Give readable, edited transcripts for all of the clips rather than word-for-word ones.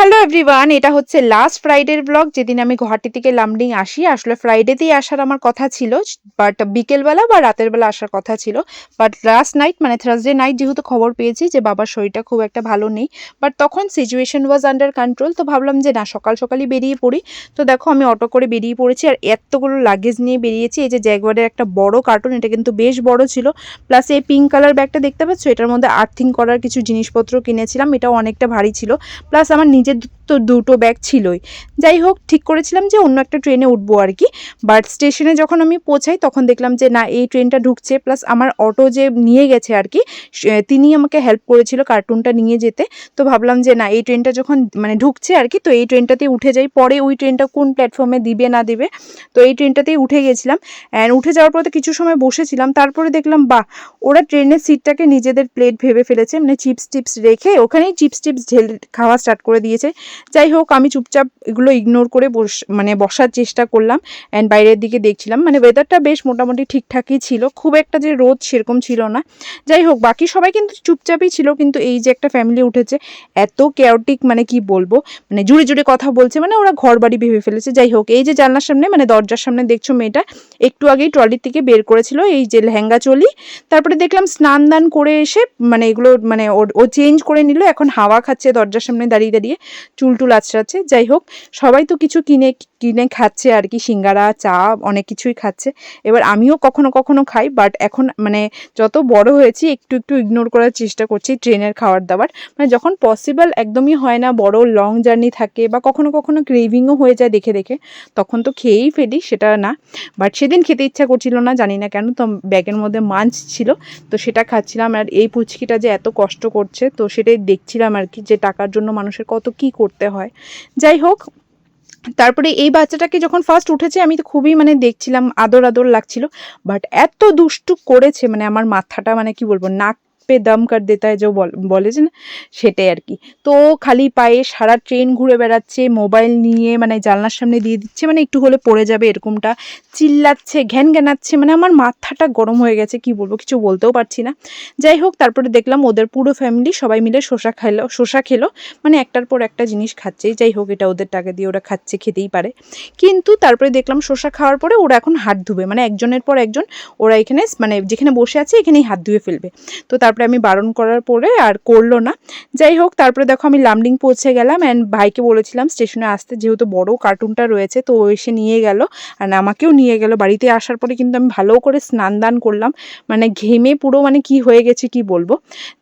Hello everyone, এটা হচ্ছে last ফ্রাইডের blog. যেদিন আমি গুয়াহাটি থেকে লামডিং আসি, আসলে ফ্রাইডেতেই আসার আমার কথা ছিল, বাট বিকেলবেলা বা রাতের বেলা আসার কথা ছিল। বাট লাস্ট নাইট মানে থার্সডে নাইট যেহেতু খবর পেয়েছি যে বাবার শরীরটা খুব একটা ভালো নেই, বাট তখন সিচুয়েশন ওয়াজ আন্ডার কন্ট্রোল। তো ভাবলাম যে না, সকাল সকালই বেরিয়ে পড়ি। তো দেখো আমি অটো করে বেরিয়ে পড়েছি আর এতগুলো লাগেজ নিয়ে বেরিয়েছি। এই যে জ্যাগুয়ারের একটা বড় কার্টুন, এটা কিন্তু বেশ বড় ছিল। প্লাস এই পিঙ্ক কালার ব্যাগটা দেখতে পাচ্ছ, এটার মধ্যে আর্থিং করার কিছু জিনিসপত্র কিনেছিলাম, এটাও অনেকটা ভারী ছিল। প্লাস আমার নিজের তো দুটো ব্যাগ ছিলই। যাই হোক, ঠিক করেছিলাম যে অন্য একটা ট্রেনে উঠবো আর কি। বাট স্টেশনে যখন আমি পৌঁছাই তখন দেখলাম যে না, এই ট্রেনটা ঢুকছে। প্লাস আমার অটো যে নিয়ে গেছে আর কি, তিনি আমাকে হেল্প করেছিল কার্টুনটা নিয়ে যেতে। তো ভাবলাম যে না, এই ট্রেনটা যখন মানে ঢুকছে আর কি, তো এই ট্রেনটাতেই উঠে যাই। পরে ওই ট্রেনটা কোন প্ল্যাটফর্মে দিবে না দেবে, তো এই ট্রেনটাতেই উঠে গেছিলাম। অ্যান্ড উঠে যাওয়ার পর তো কিছু সময় বসেছিলাম, তারপরে দেখলাম বাহ, ওরা ট্রেনের সিটটাকে নিজেদের প্লেট ভেবে ফেলেছে, মানে চিপস টিপস রেখে ওখানেই চিপস টিপস ঢেলে খাওয়া স্টার্ট করে দিয়েছে। যাই হোক, আমি চুপচাপ এগুলো ইগনোর করে বসার চেষ্টা করলাম অ্যান্ড বাইরের দিকে দেখছিলাম। মানে ওয়েদারটা বেশ মোটামুটি ঠিকঠাকই ছিল, খুব একটা যে রোদ সেরকম ছিল না। যাই হোক, বাকি সবাই কিন্তু চুপচাপই ছিল, কিন্তু এই যে একটা ফ্যামিলি উঠেছে, এত কেয়ারটিক, মানে কি বলবো, মানে জুড়ে জুড়ে কথা বলছে, মানে ওরা ঘর বাড়ি ভেবে ফেলেছে। যাই হোক, এই যে জানলার সামনে মানে দরজার সামনে দেখছো মেয়েটা একটু আগেই ট্রলির থেকে বের করেছিল এই যে লেহেঙ্গা চলি। তারপরে দেখলাম স্নান দান করে এসে মানে এগুলো মানে ও চেঞ্জ করে নিল, এখন হাওয়া খাচ্ছে দরজার সামনে দাঁড়িয়ে দাঁড়িয়ে, চুল টুল আঁচড়াচ্ছে। যাই হোক, সবাই তো কিছু কিনে কিনে খাচ্ছে আর কি, সিঙ্গারা চা অনেক কিছুই খাচ্ছে। এবার আমিও কখনো কখনো খাই, বাট এখন মানে যত বড় হয়েছি একটু একটু ইগনোর করার চেষ্টা করছি ট্রেনের খাবার দাবার। মানে যখন পসিবল একদমই হয় না, বড় লং জার্নি থাকে বা কখনো কখনো ক্রেভিংও হয়ে যায় দেখে দেখে, তখন তো খেয়েই ফেলি, সেটা না। বাট সেদিন খেতে ইচ্ছা করছিল না, জানি না কেন। তো ব্যাগের মধ্যে মাছ ছিল, তো সেটা খাচ্ছিলাম। আর এই পুচকিটা যে এত কষ্ট করছে, তো সেটাই দেখছিলাম আর কি, যে টাকার জন্য মানুষের কত কি করতে হয়। যাই হোক, তারপরে এই বাচ্চাটাকে যখন ফার্স্ট উঠেছে আমি তো খুবই মানে দেখছিলাম, আদর আদর লাগছিল। বাট এত দুষ্টু করেছে, মানে আমার মাথাটা মানে কি বলবো, নাক পে দম কর দেতা হয় যে বলে যে না, সেটাই আর কি। তো খালি পায়ে সারা ট্রেন ঘুরে বেড়াচ্ছে, মোবাইল নিয়ে মানে জানলার সামনে দিয়ে দিচ্ছে, মানে একটু হলে পড়ে যাবে এরকমটা, চিল্লাচ্ছে, ঘ্যান ঘ্যানাচ্ছে, মানে আমার মাথাটা গরম হয়ে গেছে, কি বলবো, কিছু বলতেও পারছি না। যাই হোক, তারপরে দেখলাম ওদের পুরো ফ্যামিলি সবাই মিলে শসা খেলো, মানে একটার পর একটা জিনিস খাচ্ছে। যাই হোক, এটা ওদের টাকা দিয়ে ওরা খাচ্ছে, খেতেই পারে। কিন্তু তারপরে দেখলাম শসা খাওয়ার পরে ওরা এখন হাত ধুবে, মানে একজনের পর একজন ওরা এখানে মানে যেখানে বসে আছে এখানেই হাত ধুয়ে ফেলবে। তো তারপরে আমি বারণ করার পরে আর করলো না। যাই হোক, তারপরে দেখো আমি লামডিং পৌঁছে গেলাম অ্যান্ড ভাইকে বলেছিলাম স্টেশনে আসতে, যেহেতু বড় কার্টুনটা রয়েছে, তো ও এসে নিয়ে গেল আর আমাকেও নিয়ে গেল। বাড়িতে আসার পরে কিন্তু আমি ভালো করে স্নান দান করলাম, মানে ঘেমে পুরো মানে কি হয়ে গেছে কি বলবো।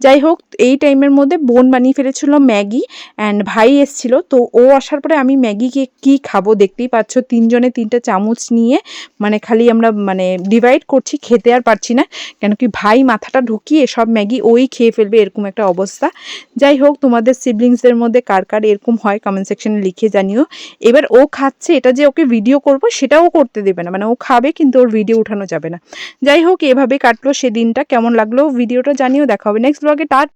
যাই হোক, এই টাইমের মধ্যে বোন বানিয়ে ফেলেছিল ম্যাগি অ্যান্ড ভাই এসছিল। তো ও আসার পরে আমি ম্যাগিকে কি খাবো দেখতেই পাচ্ছ, তিনজনে তিনটা চামচ নিয়ে মানে খালি আমরা মানে ডিভাইড করছি, খেতে আর পারছি না, কেন কি ভাই মাথাটা ঢুকিয়ে সব ম্যাগি ওই খেয়ে ফেলবে, এরকম একটা অবস্থা। যাই হোক, তোমাদের সিবলিংসদের মধ্যে কার কার এরকম হয় কমেন্ট সেকশনে লিখে জানিও। এবার ও খাচ্ছে, এটা যে ওকে ভিডিও করব সেটাও করতে দেবে না, মানে ও খাবে কিন্তু ওর ভিডিও উঠানো যাবে না। যাই হোক, এভাবে কাটলো সেদিনটা। কেমন লাগলো ভিডিওটা জানিও, দেখা হবে নেক্সট ব্লগে।